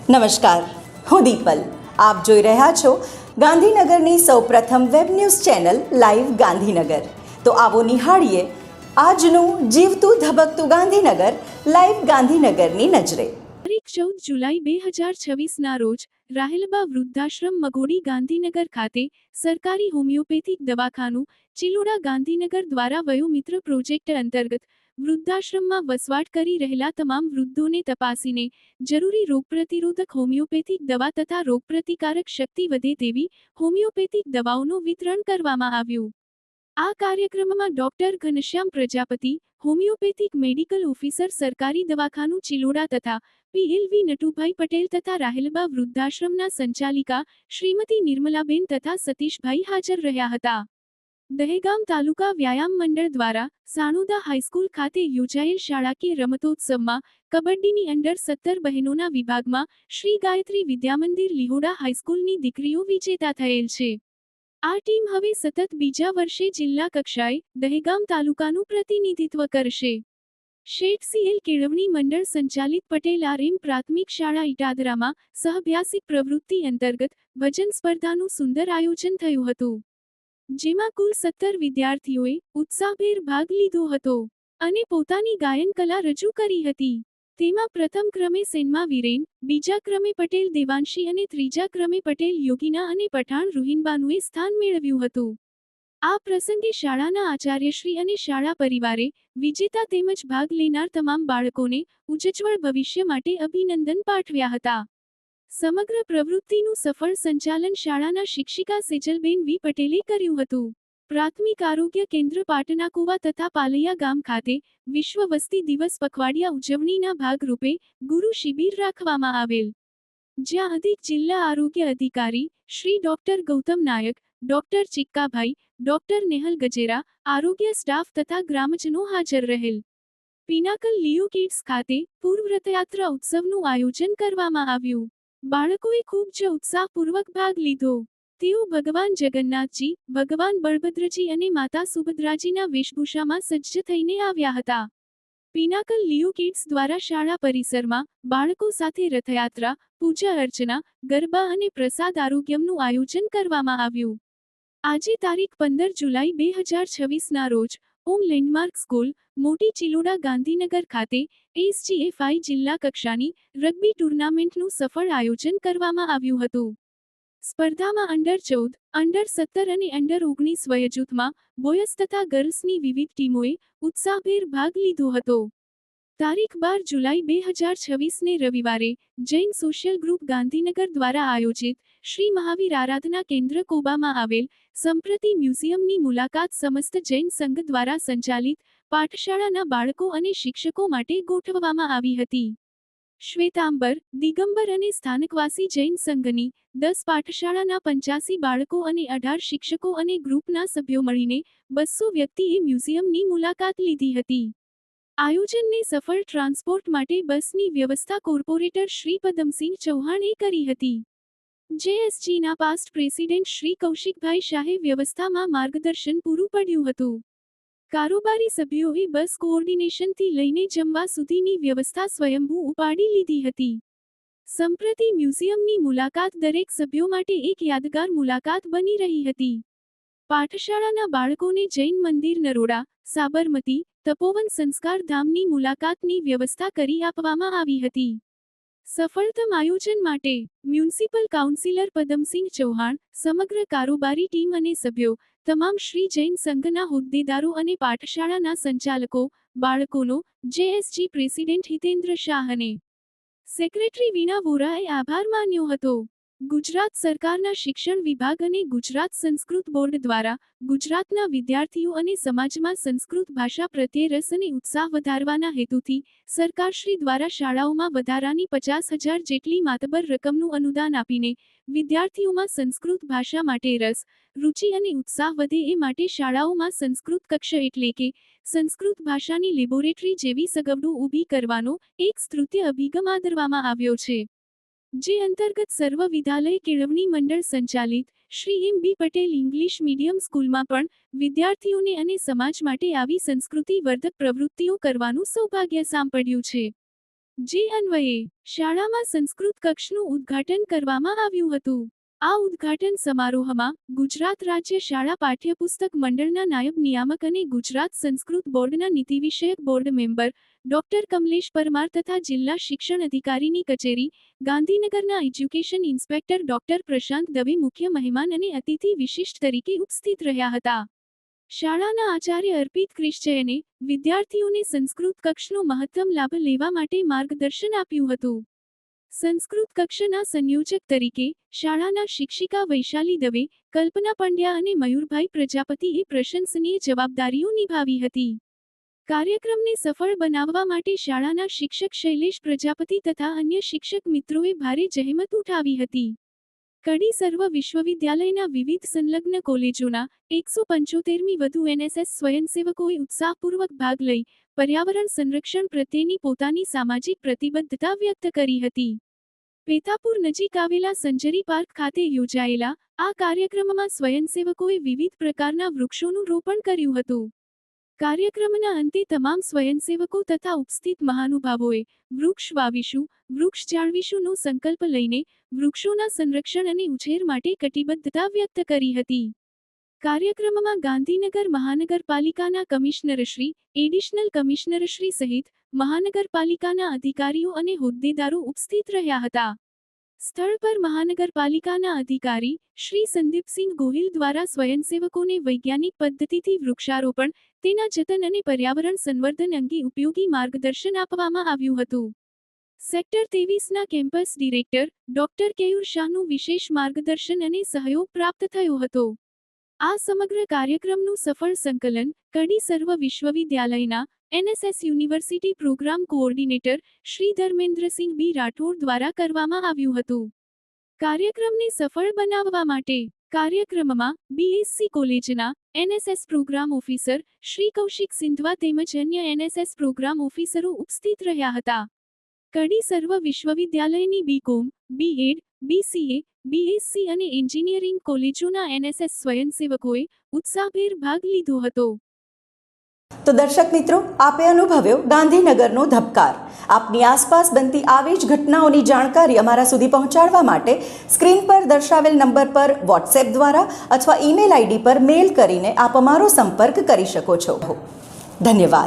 નમસ્કાર, હું દીપલ. આપ જોઈ રહ્યા છો ગાંધીનગરની સૌપ્રથમ web news channel live Gandhinagar. તો આવો નિહાળીએ આજનું જીવતું ધબકતું ગાંધીનગર લાઈવ ગાંધીનગરની નજરે. તારીખ 14 જુલાઈ 2026ના રોજ રાહેલબા વૃદ્ધાશ્રમ મગોડી ગાંધીનગર ખાતે સરકારી હોમિયોપેથિક દવાખાનું ચિલોડા ગાંધીનગર દ્વારા વયોમિત્ર પ્રોજેક્ટ અંતર્ગત વૃદ્ધાશ્રમમાં વસવાટ કરી રહેલા તમામ વૃદ્ધોને તપાસીને જરૂરી રોગપ્રતિરોધક હોમિયોપેથિક દવા તથા રોગપ્રતિકારક શક્તિ વધે તેવી હોમિયોપેથિક દવાઓનું વિતરણ કરવામાં આવ્યું. આ કાર્યક્રમમાં doctor Ghanshyam Prajapati, homeopathic medical officer સરકારી દવાખાનું ચિલોડા તથા PLV નટુભાઈ પટેલ તથા રાહેલબા વૃદ્ધાશ્રમના સંચાલિકા શ્રીમતી નિર્મલાબેન તથા સતીશભાઈ હાજર રહ્યા હતા. દહેગામ તાલુકા વ્યાયામ મંડળ દ્વારા સાણોદા હાઈસ્કૂલ ખાતે યોજાયેલ શાળાકીય રમતોત્સવમાં કબડ્ડીની અંડર-17 બહેનોના વિભાગમાં શ્રી ગાયત્રી વિદ્યામંદિર લિહોડા હાઈસ્કૂલની દીકરીઓ વિજેતા થયેલ છે. આ ટીમ હવે સતત બીજા વર્ષે જિલ્લા કક્ષાએ દહેગામ તાલુકાનું પ્રતિનિધિત્વ કરશે. શેઠ CL કેળવણી મંડળ સંચાલિત પટેલ RM પ્રાથમિક શાળા ઇટાદરામાં સહઅભ્યાસિક પ્રવૃત્તિ અંતર્ગત ભજન સ્પર્ધાનું સુંદર આયોજન થયું હતું. જેમાં કુલ 17 વિદ્યાર્થીઓએ ઉત્સાહભેર ભાગ લીધો હતો અને પોતાની ગાયન કલા રજૂ કરી હતી. તેમાં પ્રથમ ક્રમે સેનમાં વીરેન, બીજા ક્રમે પટેલ દેવાંશી અને ત્રીજા ક્રમે પટેલ યોગીના અને પઠાણ રૂહિનબાનુએ સ્થાન મેળવ્યું હતું. આ પ્રસંગે શાળાના આચાર્યશ્રી અને શાળા પરિવારે વિજેતા તેમજ ભાગ લેનાર તમામ બાળકોને ઉજ્જવળ ભવિષ્ય માટે અભિનંદન પાઠવ્યા હતા. સમગ્ર પ્રવૃત્તિનું સફળ સંચાલન શાળાના શિક્ષિકા સેજલબેન V પટેલે કર્યું હતું. પ્રાથમિક આરોગ્ય કેન્દ્ર પાટનાકુવા તથા પાલૈયા ગામ ખાતે વિશ્વ વસ્તી દિવસ પખવાડિયા ઉજવણીના ભાગરૂપે ગુરુ શિબિર રાખવામાં આવેલ, જ્યાં અધિક જિલ્લા આરોગ્ય અધિકારી શ્રી ડોક્ટર ગૌતમ નાયક, ડોક્ટર ચિક્કાભાઈ, ડોક્ટર નેહલ ગજેરા, આરોગ્ય સ્ટાફ તથા ગ્રામજનો હાજર રહેલ. પિનાકલ લિયો કિડ્સ ખાતે પૂર્વ રથયાત્રા ઉત્સવનું આયોજન કરવામાં આવ્યું. બાળકોએ ખૂબ જ ઉત્સાહપૂર્વક ભાગ લીધો. તેઓ ભગવાન જગન્નાથજી, ભગવાન બળભદ્રજી અને માતા સુભદ્રાજીના વેશભૂષામાં સજ્જ થઈને આવ્યા હતા. પિનાકલ લિયો કિડ્સ દ્વારા શાળા પરિસરમાં બાળકો સાથે રથયાત્રા, પૂજા અર્ચના, ગરબા અને પ્રસાદ આરોગ્યમનું આયોજન કરવામાં આવ્યું. આજે તારીખ 15 જુલાઈ 2026ના રોજ ઓમ લેન્ડમાર્ક સ્કૂલ, મોટી ચિલોડા ગાંધીનગર ખાતે SGFI જિલ્લા કક્ષાની રગ્બી ટુર્નામેન્ટનું સફળ આયોજન કરવામાં આવ્યું હતું. સ્પર્ધામાં અંડર-14, અંડર-17 અને અંડર-19 વયજૂથમાં બોયઝ તથા ગર્લ્સની વિવિધ ટીમોએ ઉત્સાહભેર ભાગ લીધો હતો. તારીખ 12 જુલાઈ 2026ને રવિવારે જૈન સોશિયલ ગ્રુપ ગાંધીનગર દ્વારા આયોજિત શ્રી મહાવીર આરાધના કેન્દ્ર કોબામાં આવેલ સંપ્રતિ મ્યુઝિયમની મુલાકાત સમસ્ત જૈન સંઘ દ્વારા સંચાલિત પાઠશાળાના બાળકો અને શિક્ષકો માટે ગોઠવવામાં આવી હતી. શ્વેતાંબર, દિગંબર અને સ્થાનકવાસી જૈન સંઘની 10 પાઠશાળાના 85 બાળકો અને 18 શિક્ષકો અને ગ્રુપના સભ્યો મળીને 200 વ્યક્તિએ મ્યુઝિયમની મુલાકાત લીધી હતી. આયોજનને સફળ ટ્રાન્સપોર્ટ માટે બસની વ્યવસ્થા કોર્પોરેટર શ્રી પદમસિંહ ચૌહાણે કરી હતી. JSGના પાસ્ટ પ્રેસિડેન્ટ શ્રી કૌશિકભાઈ શાહે વ્યવસ્થામાં માર્ગદર્શન પૂરું પાડ્યું હતું. કારોબારી સભ્યોએ બસ કોઓર્ડિનેશનથી લઈને જમવા સુધીની વ્યવસ્થા સ્વયંભૂ ઉપાડી લીધી હતી. સંપ્રતિ મ્યુઝિયમની મુલાકાત દરેક સભ્યો માટે એક યાદગાર મુલાકાત બની રહી હતી. પાઠશાળાના બાળકોને જૈન મંદિર નરોડા, સાબરમતી, તપોવન સંસ્કાર ધામની મુલાકાતની વ્યવસ્થા કરી આપવામાં આવી હતી. સફળતમ આયોજન માટે મ્યુનિસિપલ કાઉન્સિલર પદમસિંહ ચૌહાણ, સમગ્ર કારોબારી ટીમ અને સભ્યો, તમામ શ્રી જૈન સંઘના હોદ્દેદારો અને પાઠશાળાના સંચાલકો, બાળકોનો JSG પ્રેસિડેન્ટ હિતેન્દ્ર શાહ અને સેક્રેટરી વીણા વોરાએ આભાર માન્યો હતો. ગુજરાત સરકારના શિક્ષણ વિભાગ અને ગુજરાત સંસ્કૃત બોર્ડ દ્વારા ગુજરાતના વિદ્યાર્થીઓ અને સમાજમાં સંસ્કૃત ભાષા પ્રત્યે રસ અને ઉત્સાહ વધારવાના હેતુથી સરકારશ્રી દ્વારા શાળાઓમાં વધારાની 50,000 જેટલી માતબર રકમનું અનુદાન આપીને વિદ્યાર્થીઓમાં સંસ્કૃત ભાષા માટે રસ, રુચિ અને ઉત્સાહ વધે એ માટે શાળાઓમાં સંસ્કૃત કક્ષ એટલે કે સંસ્કૃત ભાષાની લેબોરેટરી જેવી સગવડો ઊભી કરવાનો એક સ્તુત્ય અભિગમ આદરવામાં આવ્યો છે. જે અંતર્ગત સર્વ વિદ્યાલય કેળવણી મંડળ સંચાલિત Shri M. B. Patel English medium સ્કૂલમાં પણ વિદ્યાર્થીઓને અને સમાજ માટે આવી સંસ્કૃતિ વર્ધક પ્રવૃત્તિઓ કરવાનું સૌભાગ્ય સાંપડ્યું છે. જે અન્વયે શાળામાં સંસ્કૃત કક્ષનું ઉદ્ઘાટન કરવામાં આવ્યું હતું. આ ઉદ્ઘાટન સમારોહમાં ગુજરાત રાજ્ય શાળા પાઠ્યપુસ્તક મંડળના નાયબ નિયામક અને ગુજરાત સંસ્કૃત બોર્ડના નીતિવિષયક board member doctor Kamlesh Parmar તથા જિલ્લા શિક્ષણ અધિકારીની કચેરી ગાંધીનગરના education inspector doctor Prashant Dave મુખ્ય મહેમાન અને અતિથિ વિશિષ્ટ તરીકે ઉપસ્થિત રહ્યા હતા. શાળાના આચાર્ય અર્પિત ક્રિશ્ચયને વિદ્યાર્થીઓને સંસ્કૃત કક્ષનો મહત્તમ લાભ લેવા માટે માર્ગદર્શન આપ્યું હતું. સંસ્કૃત કક્ષના સંયોજક તરીકે શાળાના શિક્ષિકા વૈશાલી દવે, કલ્પના પંડ્યા અને મયુરભાઈ પ્રજાપતિએ પ્રશંસનીય જવાબદારીઓ નિભાવી હતી. કાર્યક્રમને સફળ બનાવવા માટે શાળાના શિક્ષક શૈલેષ પ્રજાપતિ તથા અન્ય શિક્ષક મિત્રોએ ભારે જહેમત ઉઠાવી હતી. કડી સર્વ વિશ્વવિદ્યાલયના વિવિધ સંલગ્ન કોલેજોના 175મી વધુ એનએસએસ સ્વયંસેવકોએ ઉત્સાહપૂર્વક ભાગ લઈ પર્યાવરણ સંરક્ષણ પ્રત્યેની પોતાની સામાજિક પ્રતિબદ્ધતા વ્યક્ત કરી હતી. પેથાપુર નજીક આવેલા સંજરી પાર્ક ખાતે યોજાયેલા આ કાર્યક્રમમાં સ્વયંસેવકોએ વિવિધ પ્રકારના વૃક્ષોનું રોપણ કર્યું હતું. કાર્યક્રમના અંતે તમામ સ્વયંસેવકો તથા ઉપસ્થિત મહાનુભાવોએ વૃક્ષ વાવીશું, વૃક્ષ જાળવીશુંનો સંકલ્પ લઈને વૃક્ષોના સંરક્ષણ અને ઉછેર માટે કટિબદ્ધતા વ્યક્ત કરી હતી. કાર્યક્રમમાં ગાંધીનગર મહાનગરપાલિકાના કમિશનરશ્રી, એડિશનલ કમિશનરશ્રી સહિત મહાનગરપાલિકાના અધિકારીઓ અને હોદ્દેદારો ઉપસ્થિત રહ્યા હતા. સ્થળ પર મહાનગરપાલિકાના અધિકારી શ્રી સંદીપસિંહ ગોહિલ દ્વારા સ્વયંસેવકોને વૈજ્ઞાનિક પદ્ધતિથી વૃક્ષારોપણ, તેના જતન અને પર્યાવરણ સંવર્ધન અંગે ઉપયોગી માર્ગદર્શન આપવામાં આવ્યું હતું. સેક્ટર 23ના કેમ્પસ ડિરેક્ટર ડોક્ટર કેયુર શાહનું વિશેષ માર્ગદર્શન અને સહયોગ પ્રાપ્ત થયો હતો. આ સમગ્ર કાર્યક્રમનું સફળ સંકલન કડી સર્વ વિશ્વવિદ્યાલયના NSS university program coordinator Shri Dharmendrasinh B Rathod દ્વારા કરવામાં આવ્યું હતું. કાર્યક્રમને સફળ બનાવવા માટે કાર્યક્રમમાં બીએસસી કોલેજના NSS program officer Shri Kaushik Sindhva તેમજ અન્ય એનએસએસ પ્રોગ્રામ ઓફિસરો ઉપસ્થિત રહ્યા હતા. કડી સર્વ વિશ્વવિદ્યાલયની બીકોમ, બીએડ, બીસીએ, બીએસસી અને એન્જિનિયરિંગ કોલેજોના એનએસએસ સ્વયંસેવકોએ ઉત્સાહભેર ભાગ લીધો હતો. તો દર્શક મિત્રો, આપે અનુભવ્યો ગાંધીનગરનો ધબકાર. આપની આસપાસ બનતી આવી જ ઘટનાઓની જાણકારી અમારા સુધી પહોંચાડવા માટે સ્ક્રીન પર દર્શાવેલ નંબર પર વોટ્સએપ દ્વારા અથવા ઈમેલ આઈડી પર મેલ કરીને આપ અમારો સંપર્ક કરી શકો છો. ધન્યવાદ.